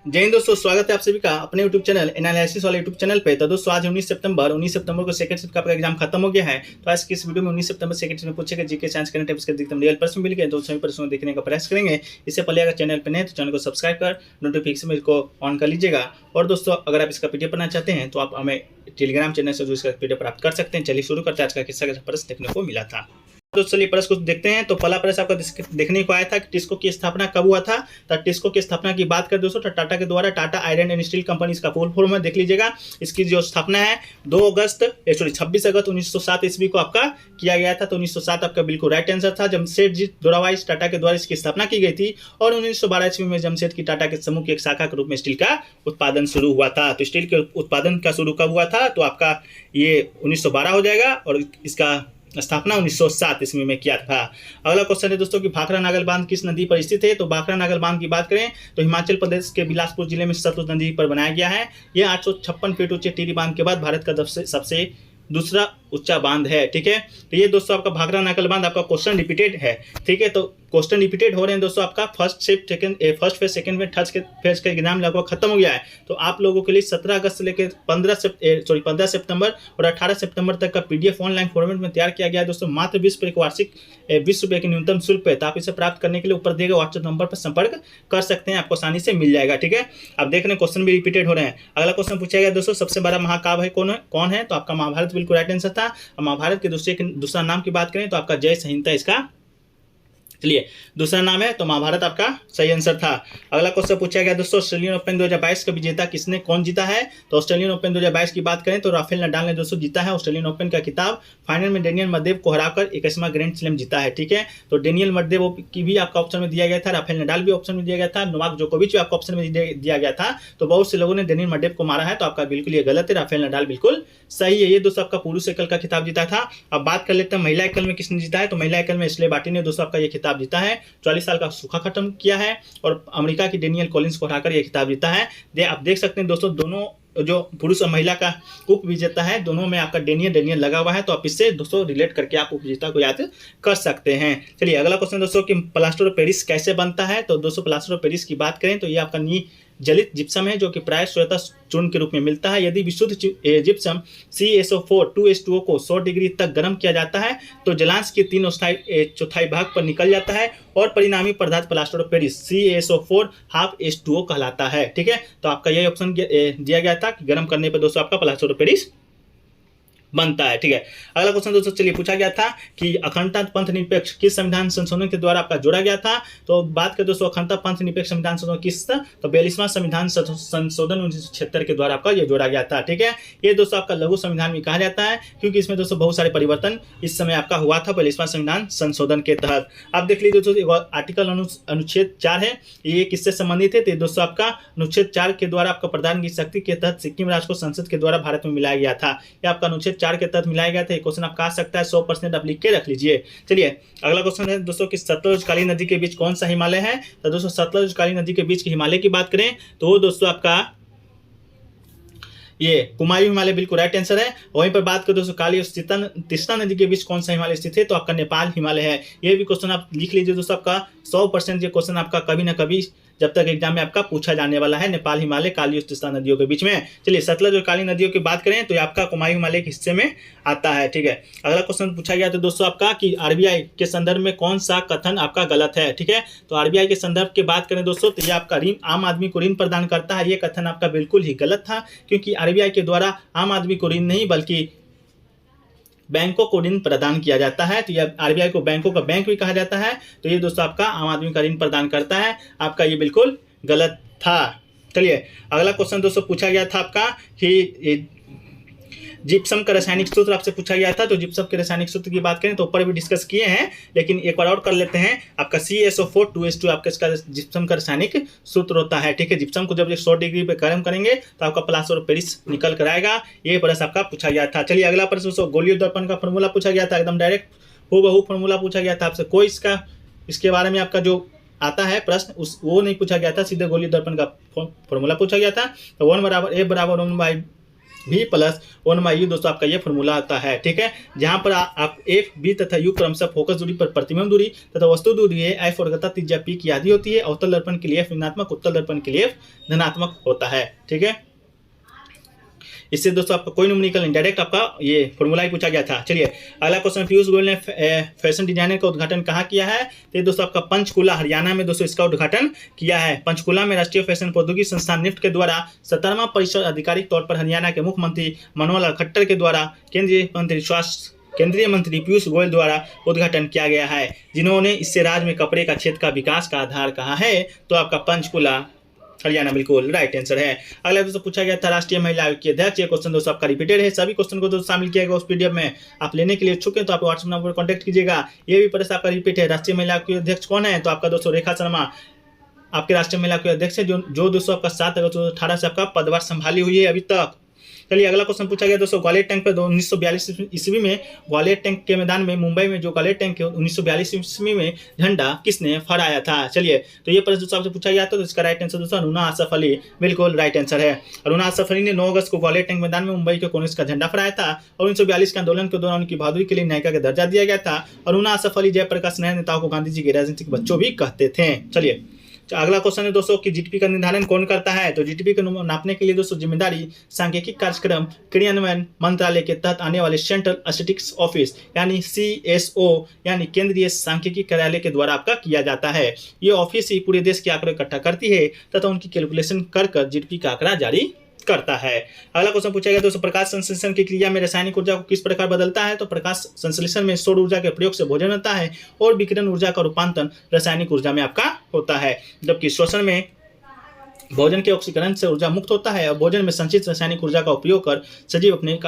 जय हिंद दोस्तों, स्वागत है आप सभी का अपने YouTube चैनल एनालिसिस वाले YouTube चैनल पे। तो दोस्तों आज 19 सितंबर को सेकंड शिफ्ट का आपका एग्जाम खत्म हो गया है। तो आज की इस वीडियो में 19 सितंबर सेकंड शिफ्ट में पूछे गए जीके साइंस करंट अफेयर्स के अधिकतम रियल प्रश्न मिल गए, तो सभी प्रश्नों को देखने का प्रयास करेंगे। इससे पहले अगर चैनल पर नए तो चैनल को सब्सक्राइब कर नोटिफिकेशन बेल को ऑन कर लीजिएगा। और दोस्तों अगर आप इसका पीडीएफ पढ़ना चाहते हैं तो आप हमें टेलीग्राम चैनल से जो इसका पीडीएफ प्राप्त कर सकते हैं। चलिए शुरू करते हैं। आज का किस्सा का प्रश्न देखने को मिला था, तो चलिए प्रश्न को देखते हैं। तो पहला प्रश्न आपका देखने को आया था कि टिस्को की स्थापना कब हुआ था। तो टिस्को की स्थापना की बात करें दोस्तों तो टाटा के द्वारा Tata iron and steel company इसका फुल फॉर्म है, देख लीजिएगा। इसकी जो स्थापना है 26 अगस्त 1907 ईस्वी को आपका किया गया था। तो 1907 आपका बिल्कुल राइट आंसर था। जमशेदजी जोरावर टाटा के द्वारा इसकी स्थापना की गई थी और 1912 ईस्वी में जमशेद की टाटा के समूह की एक शाखा के रूप में स्टील का उत्पादन शुरू हुआ था। तो स्टील के उत्पादन का शुरू कब हुआ था, तो आपका ये 1912 हो जाएगा और इसका स्थापना 1907 ईस्वी में किया था। अगला क्वेश्चन है दोस्तों कि भाखड़ा नागल बांध किस नदी पर स्थित है। तो भाखड़ा नागल बांध की बात करें तो हिमाचल प्रदेश के बिलासपुर जिले में सतलुज नदी पर बनाया गया है। यह 856 फीट ऊंचे टिहरी बांध के बाद भारत का सबसे दूसरा ऊंचा बांध है। ठीक है, तो ये दोस्तों आपका भाखड़ा नागल बांध आपका क्वेश्चन रिपीटेड है। ठीक है, तो क्वेश्चन रिपीटेड हो रहे हैं दोस्तों। आपका first phase second phase third phase का एग्जाम लगभग खत्म हो गया है। तो आप लोगों के लिए 17 अगस्त से लेकर 15 सितंबर और 18 सितंबर तक का पीडीएफ ऑनलाइन फॉर्मेट में तैयार किया गया है दोस्तों। मात्र 20 रुपये वार्षिक 20 रुपये की न्यूनतम शुल्क पे। तो आप इसे प्राप्त करने के लिए ऊपर दिए गए व्हाट्सएप नंबर पर संपर्क कर सकते हैं, आपको आसानी से मिल जाएगा। ठीक है, आप देख रहे हैं क्वेश्चन भी रिपीटेड हो रहे हैं। अगला क्वेश्चन पूछा गया दोस्तों सबसे बड़ा महाकाव्य है कौन है। तो आपका महाभारत बिल्कुल राइट आंसर था। महाभारत के दूसरा नाम की बात करें तो आपका जय संहिता इसका चलिए दूसरा नाम है। तो महाभारत आपका सही आंसर था। अगला क्वेश्चन पूछा गया दोस्तों ऑस्ट्रेलियन ओपन 2022 का विजेता कौन जीता है। तो ऑस्ट्रेलियन ओपन 2022 की बात करें तो राफेल नडाल ने दोस्तों जीता है ऑस्ट्रेलियन ओपन का खिताब। फाइनल में डेनियल मेदवेदेव को हराकर 21वां ग्रैंड स्लैम जीता है। ठीक है, तो डेनियल मेदवेदेव की भी आपका ऑप्शन में दिया गया था, राफेल नडाल भी ऑप्शन में दिया गया था, नोवाक जोकोविच भी आपका ऑप्शन में दिया गया था। तो बहुत से लोगों ने डेनियल मेदवेदेव को मारा है, तो आपका बिल्कुल ये गलत है, राफेल नडाल बिल्कुल सही है। ये दोस्तों आपका पुरुष एकल का खिताब जीता था। अब बात कर लेते हैं महिला एकल में किसने जीता है। तो महिला एकल में एश्ले बार्टी ने दोस्तों आपका ये खिताब जीता है। 40 साल का सूखा खत्म किया है और अमेरिका की डेनियल कॉलिंस को हराकर यह खिताब जीता है। आप देख सकते हैं दोस्तों दोनों जो पुरुष और महिला का उप विजेता है दोनों में आपका डेनियल लगा हुआ है। तो आप इससे दोस्तों रिलेट करके आप उप विजेता को याद कर सकते हैं। चलिए अगला क्वेश्चन दोस्तों कि प्लास्टर ऑफ पेरिस कैसे बनता है। तो दोस्तों प्लास्टर ऑफ पेरिस की बात करें तो ये आपका जलित जिप्सम है जो कि प्राय श्वेता चूर्ण के रूप में मिलता है। यदि विशुद्ध जिप्सम CaSO4 2H2O को 100 डिग्री तक गर्म किया जाता है तो जलांश के 3/4 भाग पर निकल जाता है और परिणामी पदार्थ plaster of Paris CaSO4 half H2O कहलाता है। ठीक है, तो आपका यही ऑप्शन दिया गया था कि गर्म करने पर दोस्तों आपका प्लास्टर ऑफ पेरिस बनता है। ठीक है, अगला क्वेश्चन दोस्तों चलिए पूछा गया था कि अखंडता पंथ निरपेक्ष किस संविधान संशोधन के द्वारा आपका जोड़ा गया था। तो बात करें दोस्तों अखंडता पंथ निरपेक्ष संविधान संशोधन किस था। तो 42वां संविधान संशोधन 1976 के द्वारा आपका ये जोड़ा गया था। ठीक है, ये दोस्तों आपका लघु संविधान भी कहा जाता है क्योंकि इसमें दोस्तों बहुत सारे परिवर्तन इस समय आपका हुआ था 42वां संविधान संशोधन के तहत। आप देख लीजिए दोस्तों आर्टिकल अनुच्छेद 4 है, ये किससे संबंधित है। तो दोस्तों आपका अनुच्छेद 4 के द्वारा आपका प्रदान की शक्ति के तहत सिक्किम राज्य को संसद के द्वारा भारत में मिलाया गया था। यह आपका अनुच्छेद 4 के तहत मिलाया गया था। ये क्वेश्चन आपका आ सकता है, 100% आप लिख के रख लीजिए। चलिए अगला क्वेश्चन है दोस्तों कि सतलुज काली नदी के बीच कौन सा हिमालय है। तो दोस्तों सतलुज काली नदी के बीच के हिमालय की बात करें तो दोस्तों आपका ये कुमायूं हिमालय बिल्कुल राइट आंसर है। वहीं पर बात करें दोस्तों काली और तीस्ता नदी के बीच कौन सा हिमालय स्थित है। तो आपका नेपाल हिमालय है। ये भी क्वेश्चन आप लिख लीजिए दोस्तों आपका 100% ये क्वेश्चन आपका कभी ना कभी जब तक एग्जाम में आपका पूछा जाने वाला है, नेपाल हिमालय काली और तीस्ता नदियों के बीच में। चलिए सतलज और काली नदियों की बात करें तो ये आपका कुमायूं हिमालय के हिस्से में आता है। ठीक है, अगला क्वेश्चन पूछा गया तो दोस्तों आपका कि आरबीआई के संदर्भ में कौन सा कथन आपका गलत है। ठीक है, तो आरबीआई के संदर्भ की बात करें दोस्तों तो ये आपका ऋण आम आदमी को ऋण प्रदान करता है। ये कथन आपका बिल्कुल ही गलत था क्योंकि आरबीआई के द्वारा आम आदमी को ऋण नहीं बल्कि बैंकों को ऋण प्रदान किया जाता है। तो ये आरबीआई को बैंकों का बैंक भी कहा जाता है। तो ये दोस्तों आपका आम आदमी का ऋण प्रदान करता है, आपका ये बिल्कुल गलत था। चलिए अगला क्वेश्चन दोस्तों पूछा गया था आपका कि जिप्सम का रासायनिक सूत्र आपसे पूछा गया था। तो जिप्सम के रासायनिक सूत्र की बात करें तो ऊपर भी डिस्कस किए हैं, लेकिन एक बार और कर लेते हैं। आपका CaSO4 2H2 आपका इसका जिप्सम का रासायनिक सूत्र होता है। ठीक है, जिप्सम को जब 100 डिग्री पे गर्म करेंगे तो आपका प्लास्टर ऑफ पेरिस निकल कर आएगा। ये प्रश्न आपका पूछा गया था। चलिए अगला प्रश्न दोस्तों गोलीय दर्पण का फॉर्मूला पूछा गया था, एकदम डायरेक्ट हूबहू फॉर्मूला पूछा गया था आपसे। कोई इसके बारे में आपका जो आता है प्रश्न वो नहीं पूछा गया था, सीधे गोलीय दर्पण का फॉर्मूला पूछा गया था। तो 1 = A = 1/√2 V प्लस 1/u दोस्तों आपका ये फॉर्मूला आता है। ठीक है, जहां पर आप F, B तथा U क्रमशः फोकस दूरी पर प्रतिबिंब दूरी तथा वस्तु दूरी है F और गता त्रिज्या P की आधी होती है। अवतल दर्पण के लिए F ऋणात्मक, उत्तल दर्पण के लिए F धनात्मक होता है। ठीक है, इससे दोस्तों आपका कोई न्यूमेरिकल इनडायरेक्ट आपका ये फॉर्मूला ही पूछा गया था। चलिए अगला क्वेश्चन, पीयूष गोयल ने फैशन डिजाइनर का उद्घाटन कहाँ किया है? तो ये दोस्तों आपका पंचकुला हरियाणा में दोस्तों इसका उद्घाटन किया है। पंचकुला में राष्ट्रीय फैशन प्रौद्योगिकी संस्थान निफ्ट के द्वारा 17वां परिषद आधिकारिक तौर पर हरियाणा के मुख्यमंत्री मनोहर लाल खट्टर के द्वारा केंद्रीय मंत्री पीयूष गोयल द्वारा उद्घाटन किया गया है, जिन्होंने इससे राज्य में कपड़े का क्षेत्र का विकास का आधार कहा है। तो आपका पंचकुला हरियाणा बिल्कुल राइट आंसर है। अगला दोस्तों पूछा गया था राष्ट्रीय महिला आयोग की अध्यक्ष। ये क्वेश्चन दोस्तों आपका रिपीटेड है। सभी क्वेश्चन को दोस्तों शामिल किया गया उस पीडीएफ में। आप लेने के लिए इच्छुक हैं तो आप व्हाट्सएप नंबर पर कॉन्टैक्ट कीजिएगा। ये भी प्रश्न आपका रिपीट है। राष्ट्रीय महिला आयोग की अध्यक्ष कौन है? तो आपका दोस्तों रेखा शर्मा आपके राष्ट्रीय महिला आयोग के अध्यक्ष है, जो दोस्तों आपका 7 अगस्त 2018 से आपका पदभार संभाली हुई है अभी तक। चलिए अगला क्वेश्चन पूछा गया दोस्तों, ग्वालियर टैंक पर 1942 ईस्वी में ग्वालियर टैंक के मैदान में मुंबई में जो ग्वालियर टैंक 1942 ईस्वी में झंडा किसने फहराया था? चलिए तो ये प्रश्न दोस्तों आपसे पूछा गया था, तो इसका राइट आंसर दोस्तों अरुणा आसफ अली बिल्कुल राइट आंसर है। अरुणा आसफ अली ने 9 अगस्त को ग्वालियर टैंक मैदान में मुंबई के कांग्रेस का झंडा फहराया था और 1942 के आंदोलन के दौरान उनकी बहादुरी के लिए नायिका का दर्जा दिया गया था। अरुणा आसफ अली जयप्रकाश नारायण नेताओं को गांधी जी के राजनीतिक बच्चों भी कहते थे। चलिए अगला क्वेश्चन है दोस्तों कि जीडीपी का निर्धारण कौन करता है? तो जीडीपी को नापने के लिए दोस्तों जिम्मेदारी सांख्यिकी कार्यक्रम क्रियान्वयन मंत्रालय के तहत आने वाले सेंट्रल स्टैटिस्टिक्स ऑफिस यानी CSO यानी केंद्रीय सांख्यिकी कार्यालय के द्वारा आपका किया जाता है। ये ऑफिस ही पूरे देश के आंकड़े इकट्ठा करती है तथा उनकी कैलकुलेशन कर जीडीपी का आंकड़ा जारी करता है। अगला क्वेश्चन पूछा गया दोस्तों, प्रकाश संश्लेषण की क्रिया में रासायनिक ऊर्जा को किस प्रकार बदलता है? तो प्रकाश संश्लेषण में सौर ऊर्जा के प्रयोग से भोजन होता है और विकिरण ऊर्जा का रूपांतरण रासायनिक ऊर्जा में आपका होता है, जबकि श्वसन में भोजन के ऑक्सीकरण से ऊर्जा मुक्त होता है और भोजन में संचित रासायनिक ऊर्जा का उपयोग कर सजीव अपने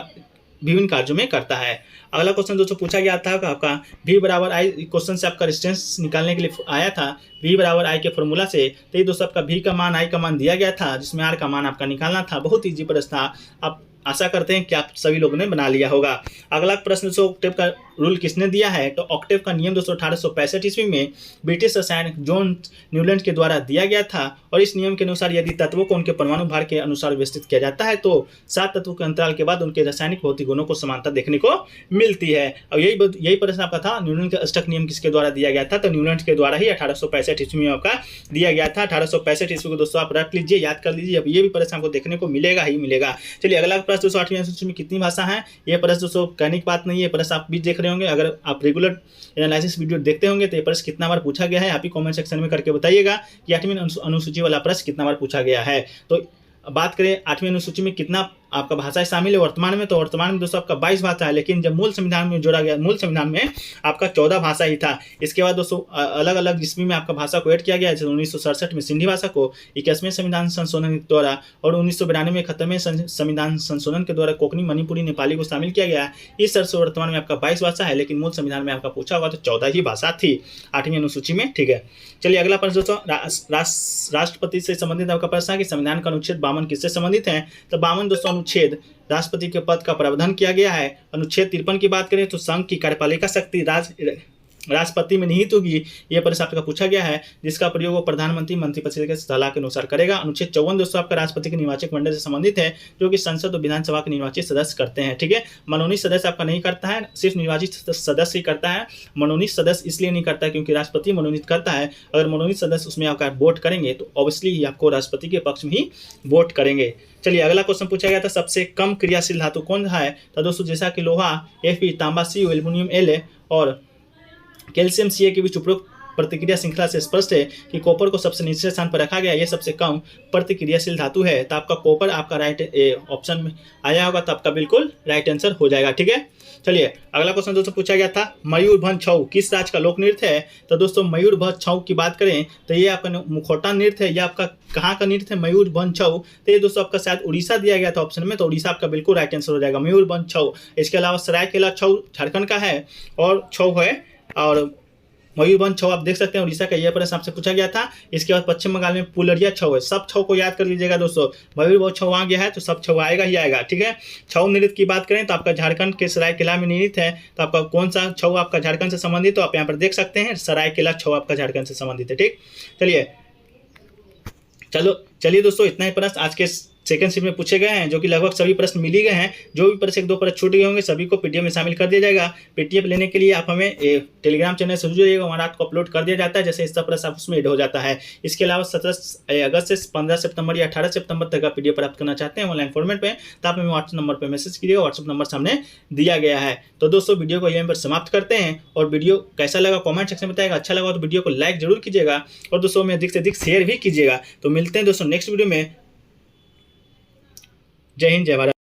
विभिन्न कार्यों में करता है। अगला क्वेश्चन दोस्तों पूछा गया था आपका V बराबर I क्वेश्चन से आपका रेजिस्टेंस निकालने के लिए आया था। V बराबर I के फॉर्मूला से तो ये दोस्तों आपका V का मान I का मान दिया गया था, जिसमें R का मान आपका निकालना था। बहुत ईजी प्रश्न था, आप आशा करते हैं कि आप सभी लोगों ने बना लिया होगा। अगला प्रश्न दोस्तों, ऑक्टेव का रूल किसने दिया है? तो ऑक्टेव का नियम दोस्तों 1865 ईस्वी में ब्रिटिश रसायन जॉन न्यूलैंड के द्वारा दिया गया था और इस नियम के अनुसार यदि तत्वों को उनके परमाणु भार के अनुसार व्यवस्थित किया जाता है तो 7 तत्वों के अंतराल के बाद उनके रासायनिक भौतिक गुणों को समानता देखने को मिलती है। और यही प्रश्न आपका था, न्यूलैंड का अष्टक नियम किसके द्वारा दिया गया था? तो न्यूलैंड के द्वारा ही 1865 ईस्वी में आपका दिया गया था। 1865 ईस्वी को दोस्तों आप रख लीजिए, याद कर लीजिए। अब ये भी प्रश्न आपको देखने को मिलेगा ही मिलेगा। चलिए अगला प्रश्न दोस्तों, 8वीं अनुसूची में कितनी भाषा है? ये प्रश्न दोस्तों कहने की बात नहीं है, प्रश्न आप भी देख रहे होंगे। अगर आप रेगुलर एनालिसिस वीडियो देखते होंगे तो ये प्रश्न कितना बार पूछा गया है आप ही कमेंट सेक्शन में करके बताइएगा कि 8वीं अनुसूची वाला प्रश्न कितना बार पूछा गया है। तो बात करें 8वीं अनुसूची में कितना आपका भाषाएं शामिल है वर्तमान में, तो वर्तमान में दोस्तों आपका 22 भाषा है, लेकिन जब मूल संविधान में जोड़ा गया, मूल संविधान में आपका 14 भाषा ही था। इसके बाद दोस्तों अलग अलग ईस्वी में आपका भाषा को ऐड किया गया, जैसे 1967 में सिंधी भाषा को 21वें संविधान संशोधन के द्वारा और 1992 में 71वें संविधान संशोधन के द्वारा कोंकणी, मणिपुरी, नेपाली को शामिल किया गया। इस तरह से वर्तमान में आपका 22 भाषा है, लेकिन मूल संविधान में आपका पूछा हुआ तो 14 ही भाषा थी 8वीं अनुसूची में। ठीक है, चलिए अगला प्रश्न दोस्तों, राष्ट्रपति से संबंधित आपका प्रश्न है कि संविधान का अनुच्छेद 52 किससे संबंधित है? तो 52 दोस्तों अनुच्छेद राष्ट्रपति के पद का प्रावधान किया गया है। अनुच्छेद 53 की बात करें तो संघ की कार्यपालिका शक्ति राष्ट्रपति में निहित होगी। यह प्रश्न आपका पूछा गया है, जिसका प्रयोग वो प्रधानमंत्री मंत्रिपरिषद के सलाह के अनुसार करेगा। अनुच्छेद 54 दोस्तों आपका राष्ट्रपति के निर्वाचक मंडल से संबंधित है, जो कि संसद और विधानसभा के निर्वाचित सदस्य करते हैं। ठीक है, मनोनीत सदस्य आपका नहीं करता है, सिर्फ निर्वाचित सदस्य ही करता है। मनोनीत सदस्य इसलिए नहीं करता है क्योंकि राष्ट्रपति मनोनीत करता है। अगर मनोनीत सदस्य उसमें आपका वोट करेंगे तो ऑब्वियसली ही आपको राष्ट्रपति के पक्ष में ही वोट करेंगे। चलिए अगला क्वेश्चन पूछा गया था, सबसे कम क्रियाशील धातु कौन है? तो दोस्तों जैसा कि लोहा Fe, तांबा Cu, एल्यूमिनियम La और कैल्शियम Ca के बीच उपरोक्त प्रतिक्रिया श्रृंखला से स्पष्ट है कि कॉपर को सबसे निचले स्थान पर रखा गया। यह सबसे कम प्रतिक्रियाशील धातु है। तो आपका कॉपर आपका राइट ऑप्शन में आया होगा, तो आपका बिल्कुल राइट आंसर हो जाएगा। ठीक है, चलिए अगला क्वेश्चन दोस्तों पूछा गया था, मयूरभंज छऊ किस राज्य का लोक नृत्य है? तो दोस्तों मयूरभंज छऊ की बात करें तो ये आपका मुखौटा नृत्य है। यह आपका कहाँ का नृत्य है? मयूरभंज छऊ। तो ये दोस्तों आपका शायद उड़ीसा दिया गया था ऑप्शन में, तो उड़ीसा आपका बिल्कुल राइट आंसर हो जाएगा, मयूरभंज छऊ। इसके अलावा सरायकेला छऊ झारखंड का है और छऊ है, और मयूरभंज छऊ आप देख सकते हैं उड़ीसा का। यह प्रश्न आपसे पूछा गया था। इसके बाद पश्चिम बंगाल में पुलरिया छऊ है। सब छऊ को याद कर लीजिएगा दोस्तों, मयूरभंज छऊ आ गया है तो सब छऊ आएगा ही आएगा। ठीक है, छऊ नृत्य की बात करें तो आपका झारखंड के सरायकेला में नृत्य है। तो आपका कौन सा छऊ आपका झारखंड से संबंधित, तो आप यहाँ पर देख सकते हैं सरायकेला छऊ आपका झारखंड से संबंधित है। ठीक, चलिए दोस्तों इतना ही प्रश्न आज के सेकंड शिफ्ट में पूछे गए हैं, जो कि लगभग सभी प्रश्न मिल ही गए हैं। जो भी प्रश्न 1-2 प्रश्न छूट गए होंगे सभी को पीडीएफ में शामिल कर दिया जाएगा। पीडीएफ लेने के लिए आप हमें टेलीग्राम चैनल से जुड़िएगा, वहाँ रात को अपलोड कर दिया जाता है, जैसे इस प्रश्न आप उसमें ऐड हो जाता है। इसके अलावा 17 अगस्त से 15 सितंबर या 18 सितंबर तक का पीडीएफ प्राप्त करना चाहते हैं ऑनलाइन फॉर्मेट में, तो आप हमें व्हाट्सएप नंबर पर मैसेज कीजिएगा। व्हाट्सएप नंबर सामने दिया गया है। तो दोस्तों वीडियो को यहीं पर समाप्त करते हैं, और वीडियो कैसा लगा कमेंट सेक्शन में बताइएगा। अच्छा लगा तो वीडियो को लाइक जरूर कीजिएगा, और दोस्तों में अधिक से अधिक शेयर भी कीजिएगा। तो मिलते हैं दोस्तों नेक्स्ट वीडियो में। जय हिंद, जय भारत।